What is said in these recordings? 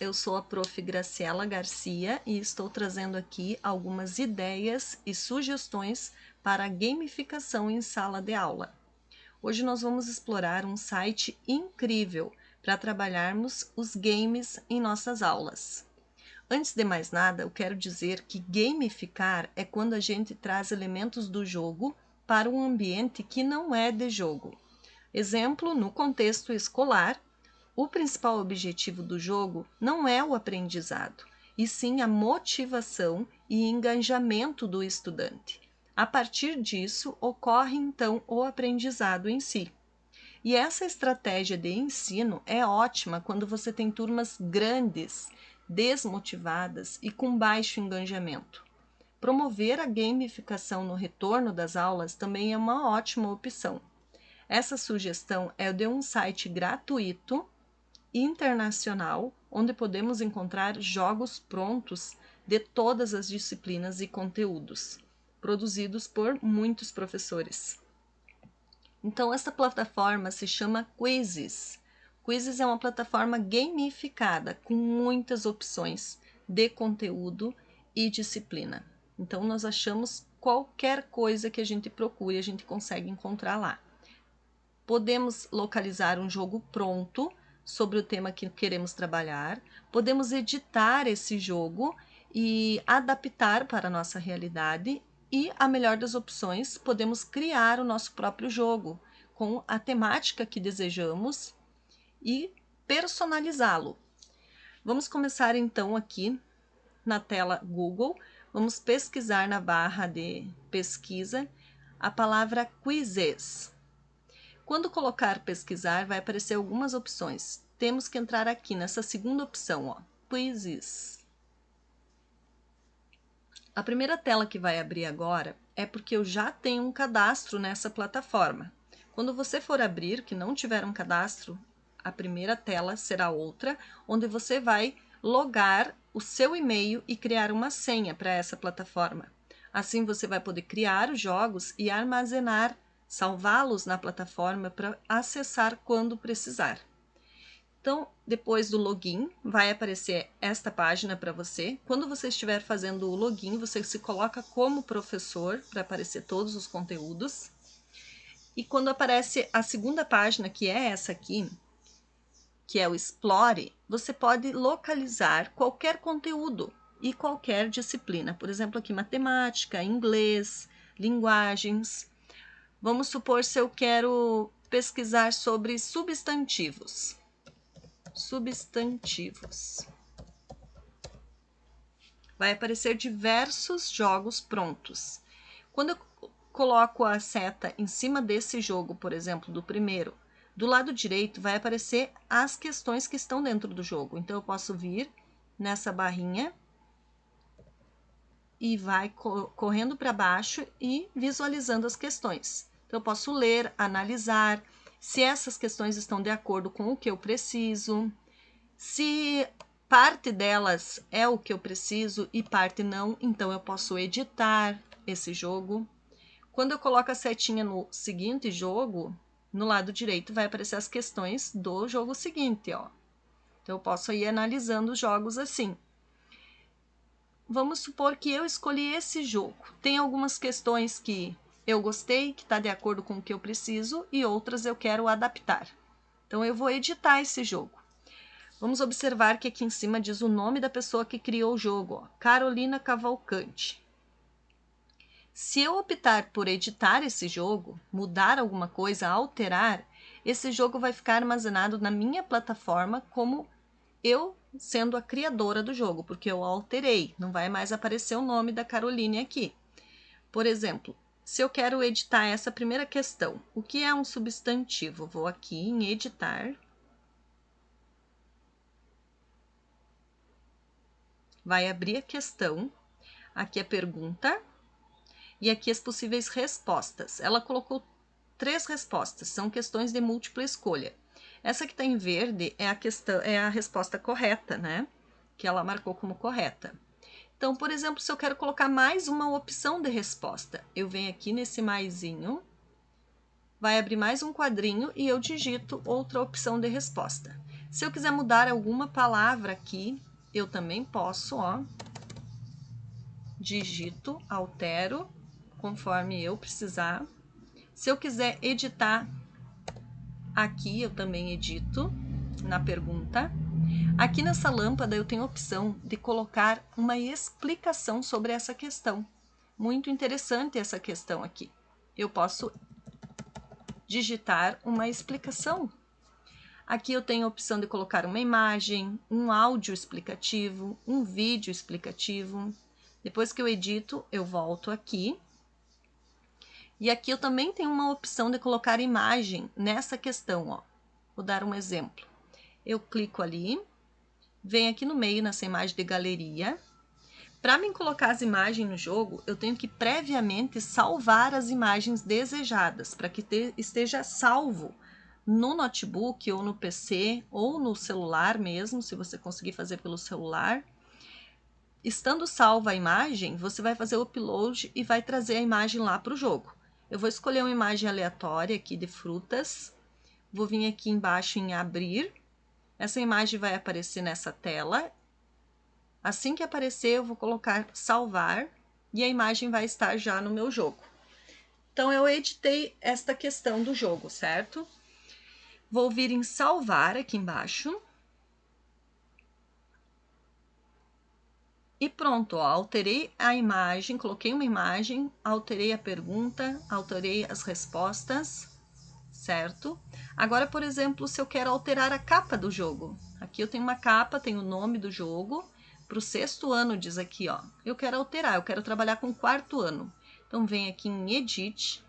Eu sou a Prof. Graciela Garcia e estou trazendo aqui algumas ideias e sugestões para a gamificação em sala de aula. Hoje nós vamos explorar um site incrível para trabalharmos os games em nossas aulas. Antes de mais nada, eu quero dizer que gamificar é quando a gente traz elementos do jogo para um ambiente que não é de jogo. Exemplo, no contexto escolar, o principal objetivo do jogo não é o aprendizado, e sim a motivação e engajamento do estudante. A partir disso, ocorre então o aprendizado em si. E essa estratégia de ensino é ótima quando você tem turmas grandes, desmotivadas e com baixo engajamento. Promover a gamificação no retorno das aulas também é uma ótima opção. Essa sugestão é de um site gratuito internacional, onde podemos encontrar jogos prontos de todas as disciplinas e conteúdos, produzidos por muitos professores. Então, esta plataforma se chama Quizzes. Quizzes é uma plataforma gamificada, com muitas opções de conteúdo e disciplina. Então, nós achamos qualquer coisa que a gente procure, a gente consegue encontrar lá. Podemos localizar um jogo pronto sobre o tema que queremos trabalhar, podemos editar esse jogo e adaptar para a nossa realidade e, a melhor das opções, podemos criar o nosso próprio jogo com a temática que desejamos e personalizá-lo. Vamos começar então aqui na tela Google, vamos pesquisar na barra de pesquisa a palavra Quizzes. Quando colocar pesquisar, vai aparecer algumas opções. Temos que entrar aqui nessa segunda opção, ó, Quizzes. A primeira tela que vai abrir agora é porque eu já tenho um cadastro nessa plataforma. Quando você for abrir, que não tiver um cadastro, a primeira tela será outra, onde você vai logar o seu e-mail e criar uma senha para essa plataforma. Assim você vai poder criar os jogos e armazenar, salvá-los na plataforma para acessar quando precisar. Então, depois do login, vai aparecer esta página para você. Quando você estiver fazendo o login, você se coloca como professor para aparecer todos os conteúdos. E quando aparece a segunda página, que é essa aqui, que é o Explore, você pode localizar qualquer conteúdo e qualquer disciplina. Por exemplo, aqui matemática, inglês, linguagens. Vamos supor se eu quero pesquisar sobre substantivos. Substantivos. Vai aparecer diversos jogos prontos. Quando eu coloco a seta em cima desse jogo, por exemplo, do primeiro, do lado direito vai aparecer as questões que estão dentro do jogo. Então, eu posso vir nessa barrinha e vai correndo para baixo e visualizando as questões. Então, eu posso ler, analisar, se essas questões estão de acordo com o que eu preciso, se parte delas é o que eu preciso e parte não, então eu posso editar esse jogo. Quando eu coloco a setinha no seguinte jogo, no lado direito vai aparecer as questões do jogo seguinte, ó. Então eu posso ir analisando os jogos assim. Vamos supor que eu escolhi esse jogo. Tem algumas questões que eu gostei, que está de acordo com o que eu preciso, e outras eu quero adaptar. Então eu vou editar esse jogo. Vamos observar que aqui em cima diz o nome da pessoa que criou o jogo, ó, Carolina Cavalcante. Se eu optar por editar esse jogo, mudar alguma coisa, alterar, esse jogo vai ficar armazenado na minha plataforma como eu sendo a criadora do jogo, porque eu alterei, não vai mais aparecer o nome da Caroline aqui. Por exemplo, se eu quero editar essa primeira questão, o que é um substantivo? Vou aqui em editar. Vai abrir a questão, aqui a pergunta e aqui as possíveis respostas. Ela colocou 3 respostas, são questões de múltipla escolha. Essa que está em verde é a resposta correta, né? Que ela marcou como correta. Então, por exemplo, se eu quero colocar mais uma opção de resposta, eu venho aqui nesse maisinho, vai abrir mais um quadrinho e eu digito outra opção de resposta. Se eu quiser mudar alguma palavra aqui, eu também posso, ó. Digito, altero, conforme eu precisar. Se eu quiser editar aqui, eu também edito na pergunta. Aqui nessa lâmpada eu tenho a opção de colocar uma explicação sobre essa questão. Muito interessante essa questão aqui. Eu posso digitar uma explicação. Aqui eu tenho a opção de colocar uma imagem, um áudio explicativo, um vídeo explicativo. Depois que eu edito, eu volto aqui. E aqui eu também tenho uma opção de colocar imagem nessa questão, ó. Vou dar um exemplo. Eu clico ali, venho aqui no meio nessa imagem de galeria. Para mim colocar as imagens no jogo, eu tenho que previamente salvar as imagens desejadas, para que esteja salvo no notebook ou no PC ou no celular mesmo, se você conseguir fazer pelo celular. Estando salva a imagem, você vai fazer o upload e vai trazer a imagem lá para o jogo. Eu vou escolher uma imagem aleatória aqui de frutas, vou vir aqui embaixo em abrir, essa imagem vai aparecer nessa tela. Assim que aparecer, eu vou colocar salvar e a imagem vai estar já no meu jogo. Então, eu editei esta questão do jogo, certo? Vou vir em salvar aqui embaixo. E pronto, ó, alterei a imagem, coloquei uma imagem, alterei a pergunta, alterei as respostas, certo? Agora, por exemplo, se eu quero alterar a capa do jogo. Aqui eu tenho uma capa, tenho o nome do jogo. Para o 6º ano, diz aqui, ó. Eu quero alterar, eu quero trabalhar com o 4º ano. Então, vem aqui em Edit.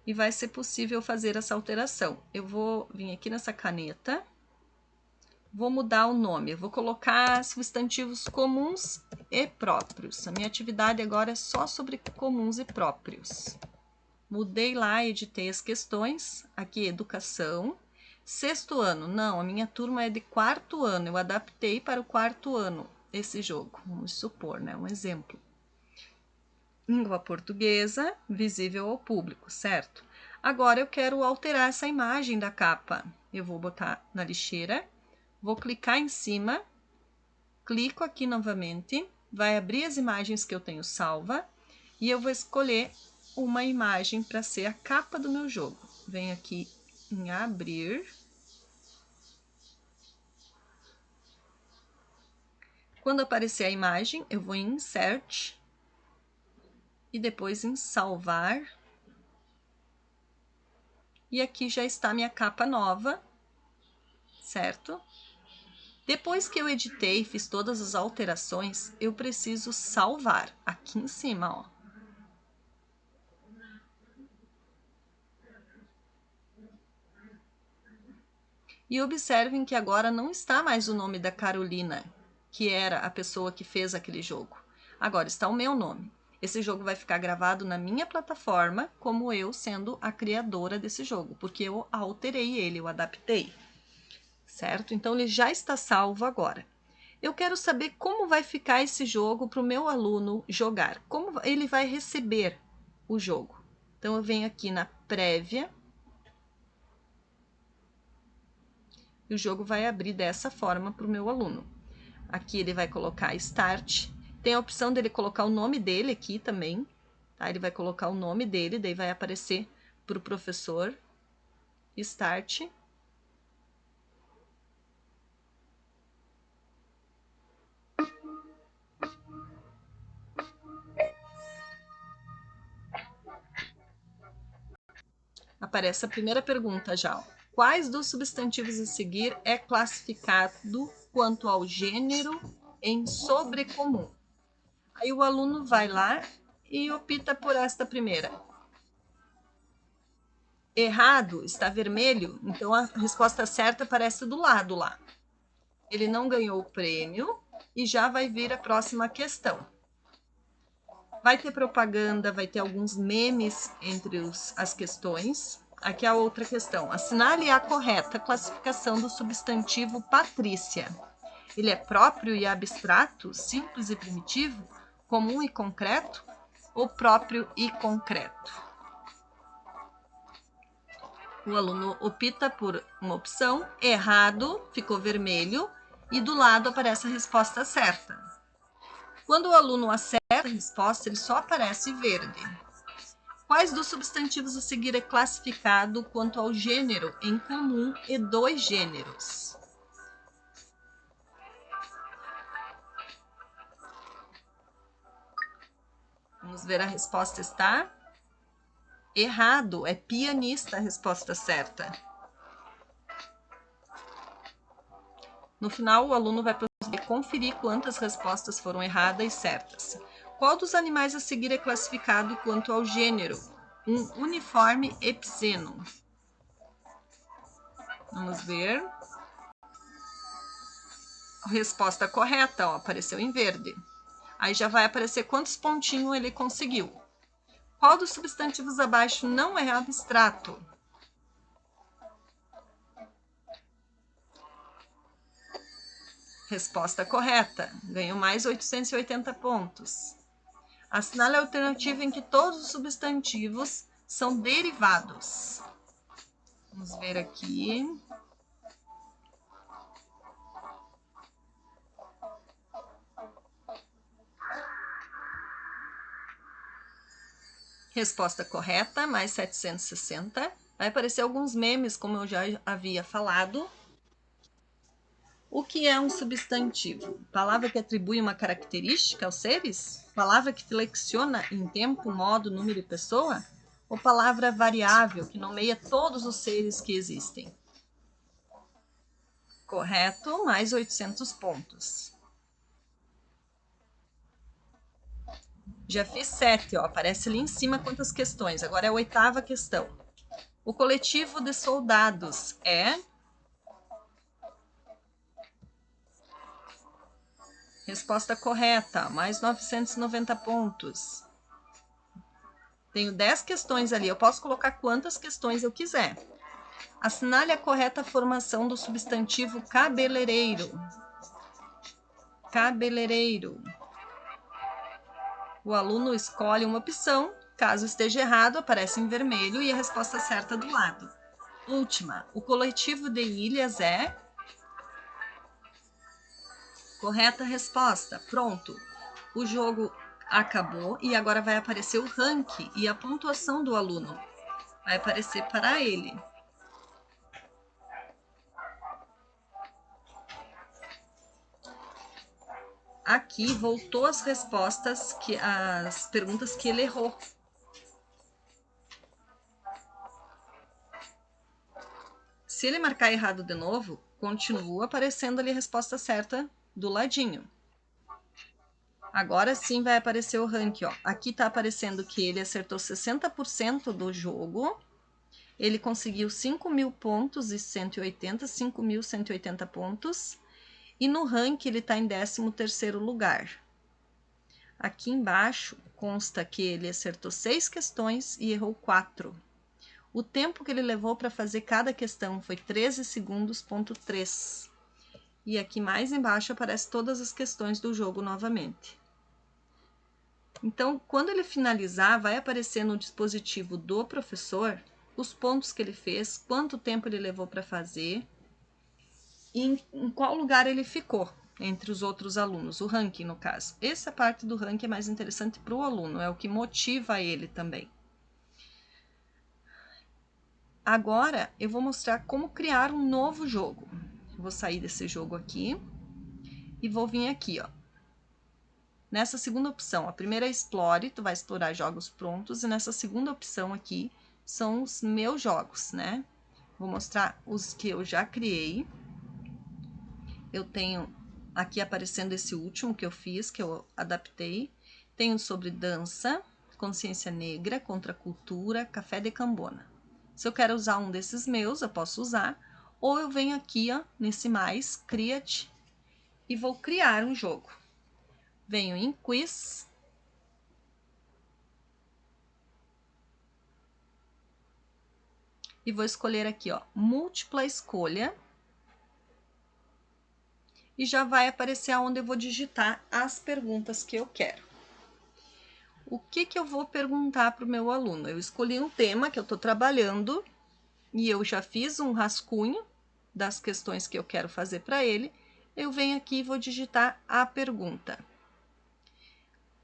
E vai ser possível fazer essa alteração. Eu vou vir aqui nessa caneta. Vou mudar o nome. Eu vou colocar substantivos comuns e próprios. A minha atividade agora é só sobre comuns e próprios. Mudei lá, editei as questões. Aqui, educação. 6º ano, não, a minha turma é de 4º ano, eu adaptei para o 4º ano esse jogo, vamos supor, né, um exemplo. Língua portuguesa, visível ao público, certo? Agora eu quero alterar essa imagem da capa, eu vou botar na lixeira, vou clicar em cima, clico aqui novamente, vai abrir as imagens que eu tenho salva, e eu vou escolher uma imagem para ser a capa do meu jogo. Venho aqui em abrir. Quando aparecer a imagem, eu vou em Insert e depois em Salvar. E aqui já está a minha capa nova, certo? Depois que eu editei, fiz todas as alterações, eu preciso salvar aqui em cima, ó. E observem que agora não está mais o nome da Carolina, que era a pessoa que fez aquele jogo. Agora está o meu nome. Esse jogo vai ficar gravado na minha plataforma como eu sendo a criadora desse jogo, porque eu alterei ele, eu adaptei, certo? Então ele já está salvo agora. Eu quero saber como vai ficar esse jogo para o meu aluno jogar, como ele vai receber o jogo. Então eu venho aqui na prévia, e o jogo vai abrir dessa forma para o meu aluno. Aqui ele vai colocar Start. Tem a opção dele colocar o nome dele aqui também. Tá? Ele vai colocar o nome dele, daí vai aparecer para o professor Start. Aparece a primeira pergunta já. Ó. Quais dos substantivos a seguir é classificado quanto ao gênero em sobrecomum? Aí o aluno vai lá e opta por esta primeira. Errado, está vermelho, então a resposta certa aparece do lado lá. Ele não ganhou o prêmio e já vai vir a próxima questão. Vai ter propaganda, vai ter alguns memes entre as questões. Aqui a outra questão. Assinale a correta classificação do substantivo Patrícia. Ele é próprio e abstrato, simples e primitivo, comum e concreto ou próprio e concreto? O aluno opta por uma opção, errado, ficou vermelho, e do lado aparece a resposta certa. Quando o aluno acerta a resposta, ele só aparece verde. Quais dos substantivos a seguir é classificado quanto ao gênero em comum e dois gêneros? Vamos ver, a resposta está errado, é pianista a resposta certa. No final, o aluno vai conferir quantas respostas foram erradas e certas. Qual dos animais a seguir é classificado quanto ao gênero? Um uniforme epseno. Vamos ver. A resposta correta, ó, apareceu em verde. Aí já vai aparecer quantos pontinhos ele conseguiu. Qual dos substantivos abaixo não é abstrato? Resposta correta. Ganhou mais 880 pontos. Assinale a alternativa em que todos os substantivos são derivados. Vamos ver aqui. Resposta correta, mais 760. Vai aparecer alguns memes, como eu já havia falado. O que é um substantivo? Palavra que atribui uma característica aos seres? Palavra que flexiona em tempo, modo, número e pessoa? Ou palavra variável que nomeia todos os seres que existem? Correto, mais 800 pontos. Já fiz 7, ó, aparece ali em cima quantas questões. Agora é a 8ª questão. O coletivo de soldados é... Resposta correta, mais 990 pontos. Tenho 10 questões ali, eu posso colocar quantas questões eu quiser. Assinale a correta formação do substantivo cabeleireiro. Cabeleireiro. O aluno escolhe uma opção, caso esteja errado, aparece em vermelho e a resposta certa do lado. Última, o coletivo de ilhas é... Correta resposta. Pronto. O jogo acabou e agora vai aparecer o ranking e a pontuação do aluno. Vai aparecer para ele. Aqui voltou as respostas, as perguntas que ele errou. Se ele marcar errado de novo, continua aparecendo ali a resposta certa do ladinho. Agora sim vai aparecer o ranking, ó. Aqui tá aparecendo que ele acertou 60% do jogo. Ele conseguiu 5.000 pontos e 180, 5.180 pontos. E no ranking ele está em 13º lugar. Aqui embaixo consta que ele acertou 6 questões e errou 4. O tempo que ele levou para fazer cada questão foi 13 segundos, ponto 3. E aqui mais embaixo aparece todas as questões do jogo novamente. Então, quando ele finalizar, vai aparecer no dispositivo do professor os pontos que ele fez, quanto tempo ele levou para fazer e em qual lugar ele ficou entre os outros alunos, o ranking no caso. Essa parte do ranking é mais interessante para o aluno, é o que motiva ele também. Agora eu vou mostrar como criar um novo jogo. Eu vou sair desse jogo aqui e vou vir aqui, ó. Nessa segunda opção, a primeira é Explore, tu vai explorar jogos prontos, e nessa segunda opção aqui são os meus jogos, né? Vou mostrar os que eu já criei. Eu tenho aqui aparecendo esse último que eu fiz, que eu adaptei. Tenho sobre dança, consciência negra, contracultura, café de cambona. Se eu quero usar um desses meus, eu posso usar. Ou eu venho aqui, ó, nesse mais, Create, e vou criar um jogo. Venho em Quiz. E vou escolher aqui, ó, múltipla escolha. E já vai aparecer onde eu vou digitar as perguntas que eu quero. O que eu vou perguntar para o meu aluno? Eu escolhi um tema que eu estou trabalhando e eu já fiz um rascunho das questões que eu quero fazer para ele, eu venho aqui e vou digitar a pergunta.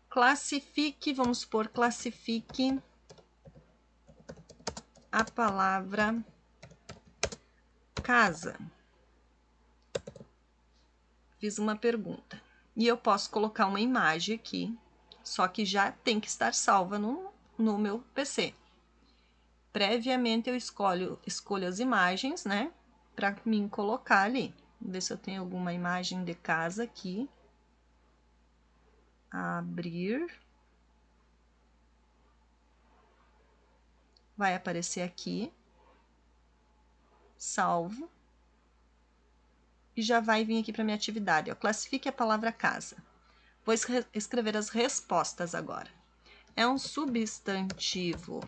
Classifique, vamos supor, classifique a palavra casa. Fiz uma pergunta. E eu posso colocar uma imagem aqui, só que já tem que estar salva no meu PC. Previamente eu escolho as imagens, né? Para mim colocar ali. Vou ver se eu tenho alguma imagem de casa aqui. Abrir. Vai aparecer aqui. Salvo. E já vai vir aqui para minha atividade. Ó, classifique a palavra casa. Vou escrever as respostas agora. É um substantivo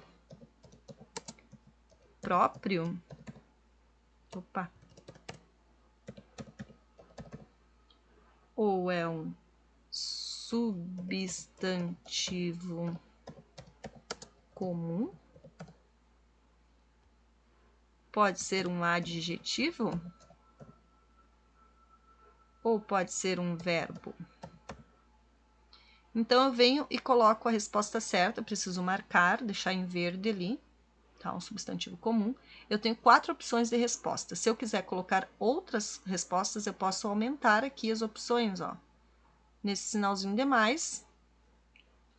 próprio? Opa! Ou é um substantivo comum? Pode ser um adjetivo? Ou pode ser um verbo? Então, eu venho e coloco a resposta certa. Eu preciso marcar, deixar em verde ali. Tá? Um substantivo comum. Eu tenho 4 opções de resposta. Se eu quiser colocar outras respostas, eu posso aumentar aqui as opções, ó. Nesse sinalzinho de mais,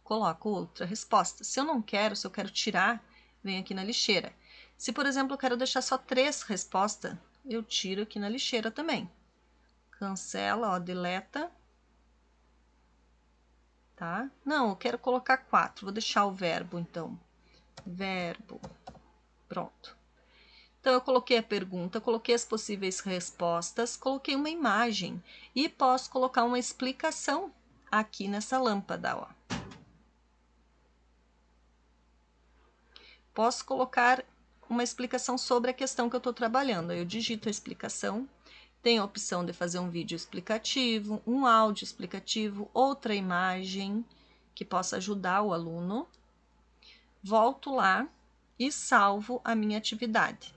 coloco outra resposta. Se eu não quero, se eu quero tirar, venho aqui na lixeira. Se, por exemplo, eu quero deixar só 3 respostas, eu tiro aqui na lixeira também. Cancela, ó, deleta. Tá? Não, eu quero colocar 4. Vou deixar o verbo, então. Verbo. Pronto. Então, eu coloquei a pergunta, coloquei as possíveis respostas, coloquei uma imagem e posso colocar uma explicação aqui nessa lâmpada, ó. Posso colocar uma explicação sobre a questão que eu estou trabalhando. Eu digito a explicação, tem a opção de fazer um vídeo explicativo, um áudio explicativo, outra imagem que possa ajudar o aluno. Volto lá e salvo a minha atividade.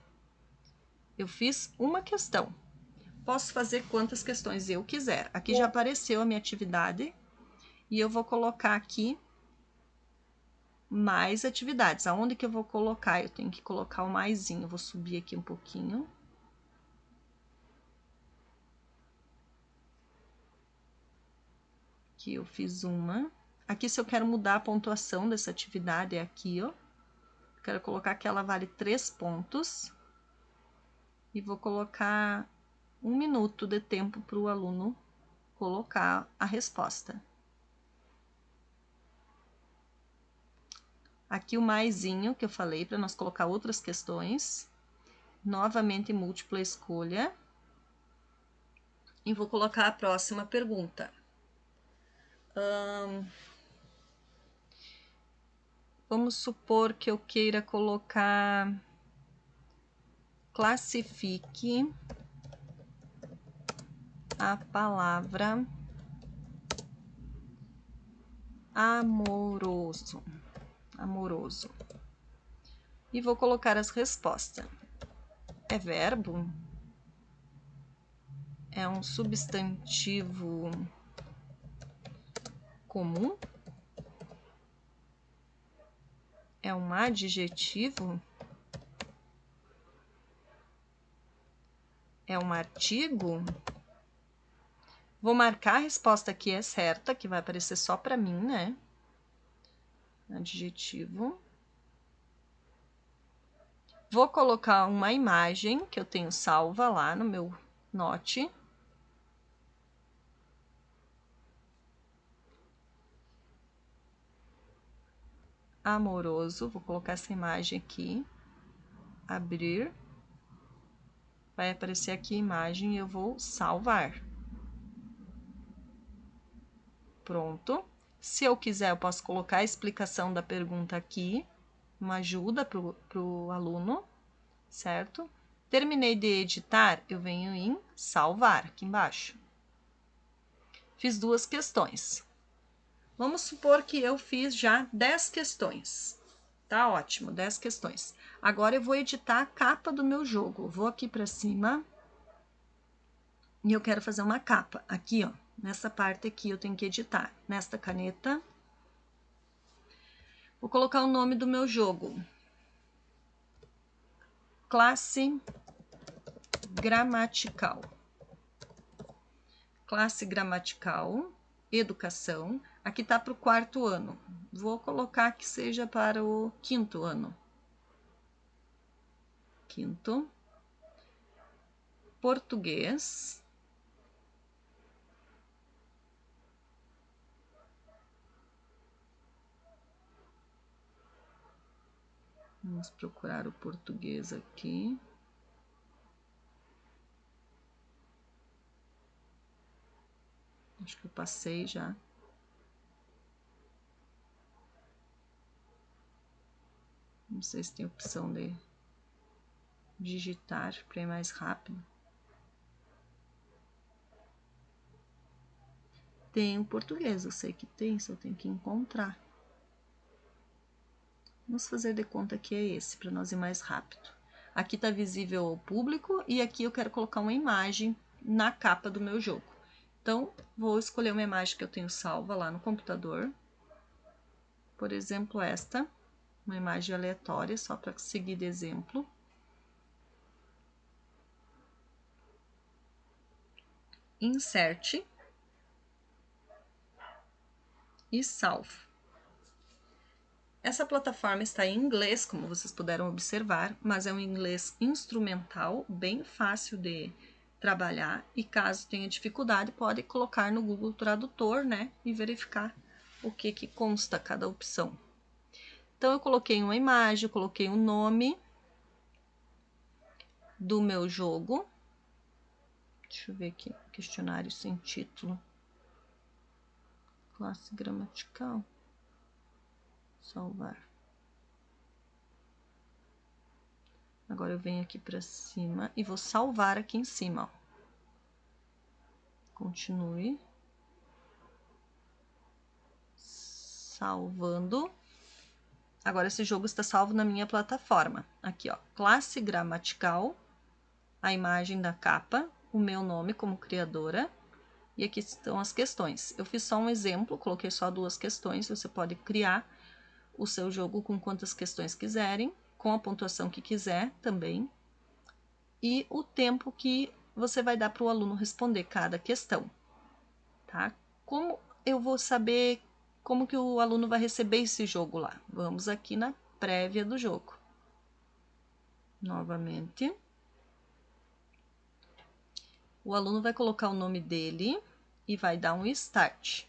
Eu fiz uma questão. Posso fazer quantas questões eu quiser. Aqui já apareceu a minha atividade e eu vou colocar aqui mais atividades. Aonde que eu vou colocar? Eu tenho que colocar o maisinho. Vou subir aqui um pouquinho. Aqui eu fiz uma. Aqui, se eu quero mudar a pontuação dessa atividade, é aqui, ó. Quero colocar que ela vale 3 pontos. E vou colocar 1 minuto de tempo para o aluno colocar a resposta. Aqui o maisinho que eu falei para nós colocar outras questões. Novamente múltipla escolha. E vou colocar a próxima pergunta. Vamos supor que eu queira colocar... Classifique a palavra amoroso. Amoroso. E vou colocar as respostas. É verbo? É um substantivo comum? É um adjetivo? É um artigo? Vou marcar a resposta que é certa, que vai aparecer só para mim, né? Adjetivo. Vou colocar uma imagem que eu tenho salva lá no meu Note. Amoroso. Vou colocar essa imagem aqui. Abrir. Vai aparecer aqui a imagem e eu vou salvar. Pronto. Se eu quiser, eu posso colocar a explicação da pergunta aqui. Uma ajuda para o aluno, certo? Terminei de editar, eu venho em salvar, aqui embaixo. Fiz 2 questões. Vamos supor que eu fiz já 10 questões. Tá ótimo, 10 questões. Agora eu vou editar a capa do meu jogo. Vou aqui para cima e eu quero fazer uma capa. Aqui, ó, nessa parte aqui eu tenho que editar. Nesta caneta. Vou colocar o nome do meu jogo. Classe gramatical. Classe gramatical, educação. Aqui tá para o 4º ano. Vou colocar que seja para o 5º ano. 5º. Português. Vamos procurar o português aqui. Acho que eu passei já. Não sei se tem opção de digitar para ir mais rápido. Tem o português, eu sei que tem, só tenho que encontrar. Vamos fazer de conta que é esse, para nós ir mais rápido. Aqui está visível ao público e aqui eu quero colocar uma imagem na capa do meu jogo. Então, vou escolher uma imagem que eu tenho salva lá no computador. Por exemplo, esta, uma imagem aleatória, só para seguir de exemplo. Inserte e salve. Essa plataforma está em inglês, como vocês puderam observar, mas é um inglês instrumental, bem fácil de trabalhar, e caso tenha dificuldade, pode colocar no Google Tradutor, né, e verificar o que consta cada opção. Então, eu coloquei uma imagem, eu coloquei o nome do meu jogo. Deixa eu ver aqui, questionário sem título. Classe gramatical. Salvar. Agora eu venho aqui para cima e vou salvar aqui em cima, ó. Continue. Salvando. Agora esse jogo está salvo na minha plataforma. Aqui, ó, classe gramatical, a imagem da capa, o meu nome como criadora, e aqui estão as questões. Eu fiz só um exemplo, coloquei só 2 questões, você pode criar o seu jogo com quantas questões quiserem, com a pontuação que quiser também, e o tempo que você vai dar para o aluno responder cada questão, tá? Como eu vou saber como que o aluno vai receber esse jogo lá? Vamos aqui na prévia do jogo. Novamente. O aluno vai colocar o nome dele e vai dar um start.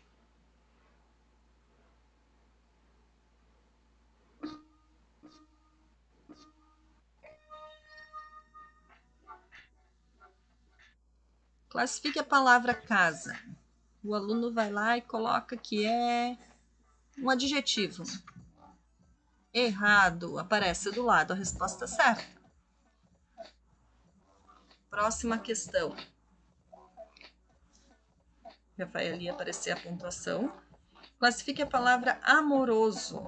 Classifique a palavra casa. O aluno vai lá e coloca que é um adjetivo. Errado. Aparece do lado a resposta certa. Próxima questão. Já vai ali aparecer a pontuação. Classifique a palavra amoroso.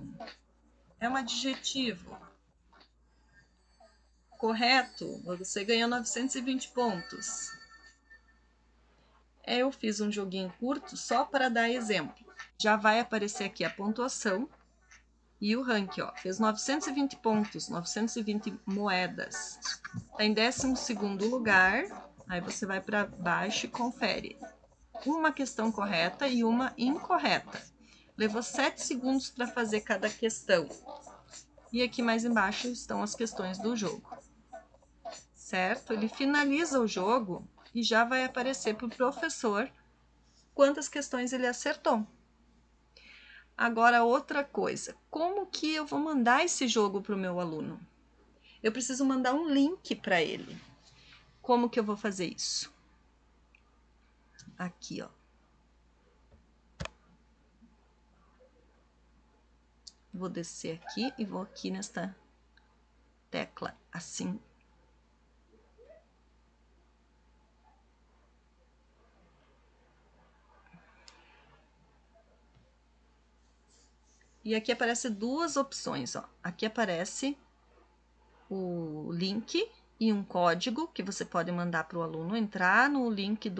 É um adjetivo. Correto? Você ganhou 920 pontos. Eu fiz um joguinho curto só para dar exemplo. Já vai aparecer aqui a pontuação e o ranking, ó. Fez 920 pontos, 920 moedas. Está em 12º lugar. Aí você vai para baixo e confere. Uma questão correta e uma incorreta. Levou 7 segundos para fazer cada questão. E aqui mais embaixo estão as questões do jogo. Certo? Ele finaliza o jogo e já vai aparecer para o professor quantas questões ele acertou. Agora, outra coisa. Como que eu vou mandar esse jogo para o meu aluno? Eu preciso mandar um link para ele. Como que eu vou fazer isso? Aqui, ó. Vou descer aqui e vou aqui nesta tecla assim. E aqui aparece 2 opções, ó. Aqui aparece o link e um código que você pode mandar para o aluno entrar no link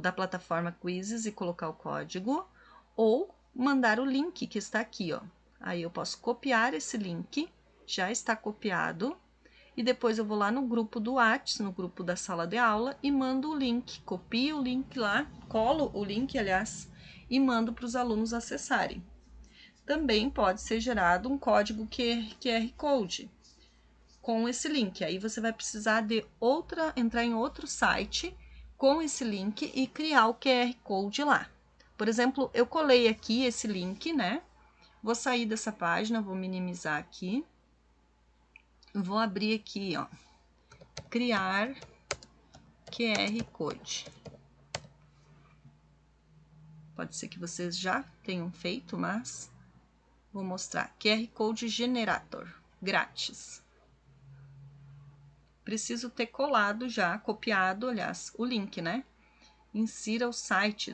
da plataforma Quizzes e colocar o código, ou mandar o link que está aqui, ó. Aí eu posso copiar esse link, já está copiado, e depois eu vou lá no grupo do Whats, no grupo da sala de aula, e mando o link, copio o link lá, colo o link, aliás, e mando para os alunos acessarem. Também pode ser gerado um código QR Code com esse link. Aí você vai precisar de entrar em outro site com esse link e criar o QR Code lá. Por exemplo, eu colei aqui esse link, né? Vou sair dessa página, vou minimizar aqui. Vou abrir aqui, ó, criar QR Code. Pode ser que vocês já tenham feito, mas vou mostrar. QR Code Generator, grátis. Preciso ter colado já, copiado, aliás, o link, né? Insira o site,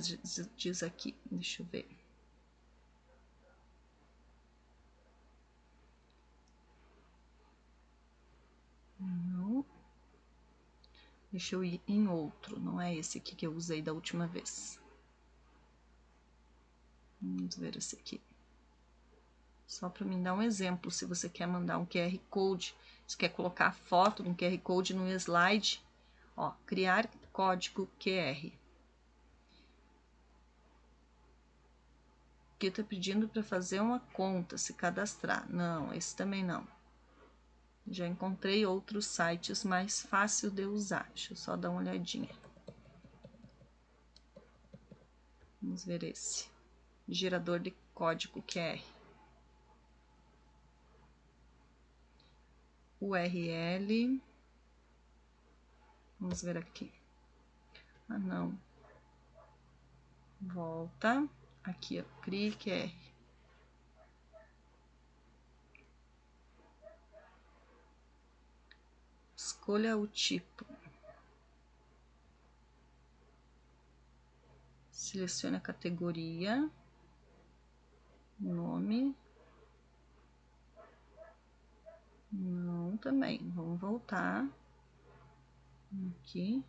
diz aqui. Deixa eu ver. Não. Deixa eu ir em outro, não é esse aqui que eu usei da última vez. Vamos ver esse aqui. Só para me dar um exemplo, se você quer mandar um QR Code, se quer colocar a foto de um QR Code no slide, ó, criar código QR. Aqui tá pedindo para fazer uma conta, se cadastrar. Não, esse também não. Já encontrei outros sites mais fácil de usar. Deixa eu só dar uma olhadinha. Vamos ver esse. Gerador de código QR. URL. Vamos ver aqui. Ah, não. Volta. Aqui, ó. Crie QR. Escolha o tipo. Selecione a categoria. Nome. Não, também. Vamos voltar. Aqui.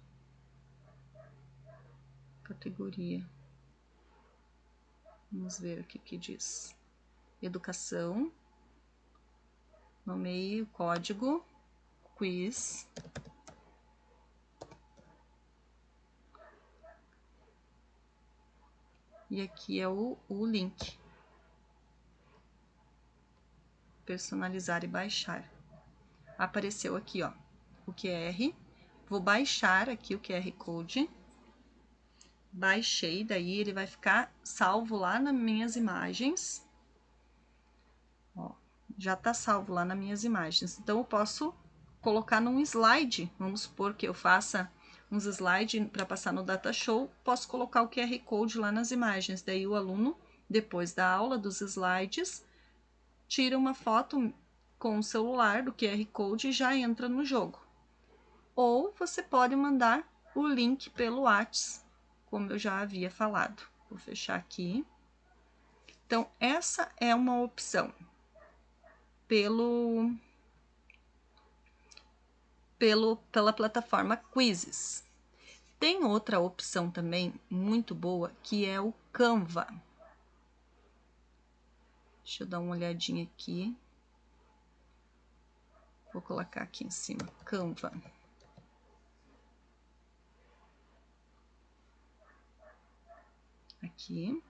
Categoria. Vamos ver aqui o que diz. Educação. Nomeie o código. Quiz. E aqui é o link. Personalizar e baixar. Apareceu aqui, ó, o QR. Vou baixar aqui o QR Code. Baixei, daí ele vai ficar salvo lá nas minhas imagens. Ó, já tá salvo lá nas minhas imagens. Então, eu posso colocar num slide. Vamos supor que eu faça uns slides para passar no Data Show. Posso colocar o QR Code lá nas imagens. Daí, o aluno, depois da aula dos slides, tira uma foto com o celular do QR Code e já entra no jogo. Ou você pode mandar o link pelo WhatsApp, como eu já havia falado. Vou fechar aqui. Então, essa é uma opção pela plataforma Quizzes. Tem outra opção também muito boa, que é o Canva. Deixa eu dar uma olhadinha aqui. Vou colocar aqui em cima, Canva. Aqui.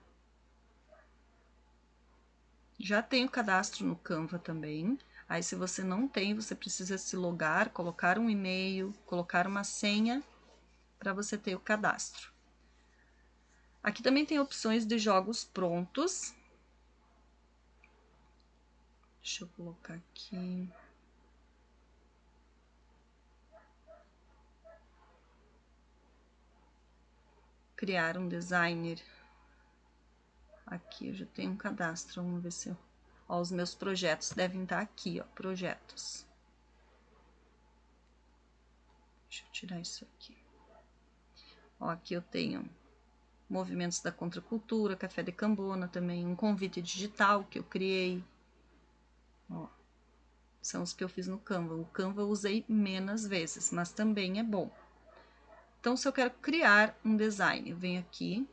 Já tem o cadastro no Canva também. Aí, se você não tem, você precisa se logar, colocar um e-mail, colocar uma senha para você ter o cadastro. Aqui também tem opções de jogos prontos. Deixa eu colocar aqui. Criar um designer. Aqui eu já tenho um cadastro, vamos ver se eu... Ó, os meus projetos devem estar aqui, ó, projetos. Deixa eu tirar isso aqui. Ó, aqui eu tenho movimentos da contracultura, café de Cambona também, um convite digital que eu criei. Ó, São os que eu fiz no Canva. O Canva eu usei menos vezes, mas também é bom. Então, se eu quero criar um design, eu venho aqui,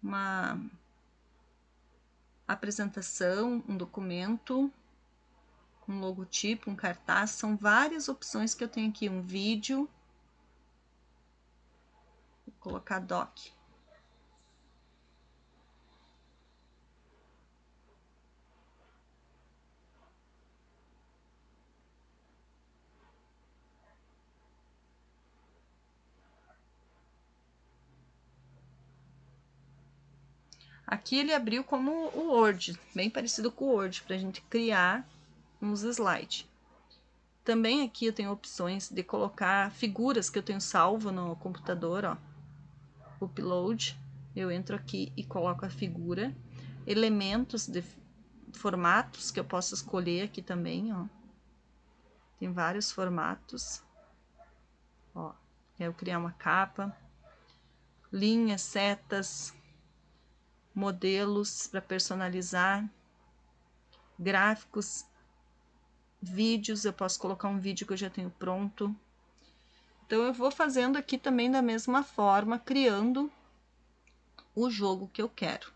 uma apresentação, um documento, um logotipo, um cartaz, são várias opções que eu tenho aqui, um vídeo, vou colocar doc. Aqui ele abriu como o Word, bem parecido com o Word, para a gente criar uns slides. Também aqui eu tenho opções de colocar figuras que eu tenho salvo no computador, ó. Upload, eu entro aqui e coloco a figura. Elementos de formatos que eu posso escolher aqui também, ó. Tem vários formatos. Ó, quero criar uma capa. Linhas, setas, modelos para personalizar, gráficos, vídeos, eu posso colocar um vídeo que eu já tenho pronto. Então eu vou fazendo aqui também da mesma forma, criando o jogo que eu quero.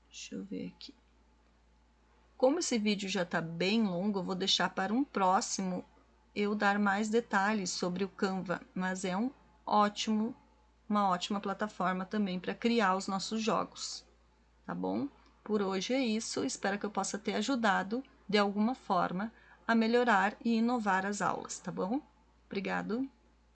Deixa eu ver aqui. Como esse vídeo já está bem longo, eu vou deixar para um próximo eu dar mais detalhes sobre o Canva, mas é uma ótima plataforma também para criar os nossos jogos, tá bom? Por hoje é isso, espero que eu possa ter ajudado de alguma forma a melhorar e inovar as aulas, tá bom? Obrigado!